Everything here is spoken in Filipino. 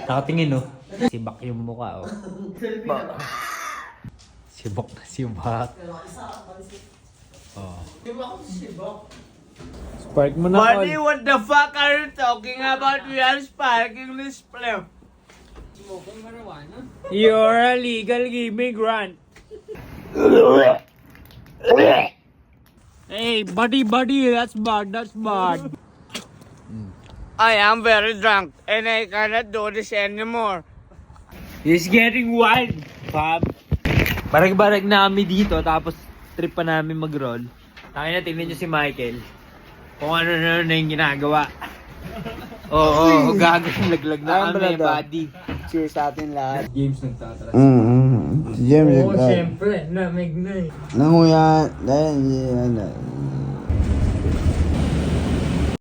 Nakatingin, no? Sibak yung mukha, oh. Sibak na sibak. Oh. Spark mo na, Buddy, what the fuck are you talking about? We are sparking this flame. Smoking marijuana? You're a legal immigrant. Hey, buddy, that's bad, I am very drunk and I cannot do this anymore. It's getting wild, Fab. Barag-barag na kami dito, tapos trip pa namin mag-roll. Tayo na, tingnan nyo si Michael. Kung ano na yung ginagawa. Oo, gagawin laglag na kami, buddy. Cheers sa atin lahat. James nagtatara. Si James. Siyempre, lamig na eh. Nanguya, dahil,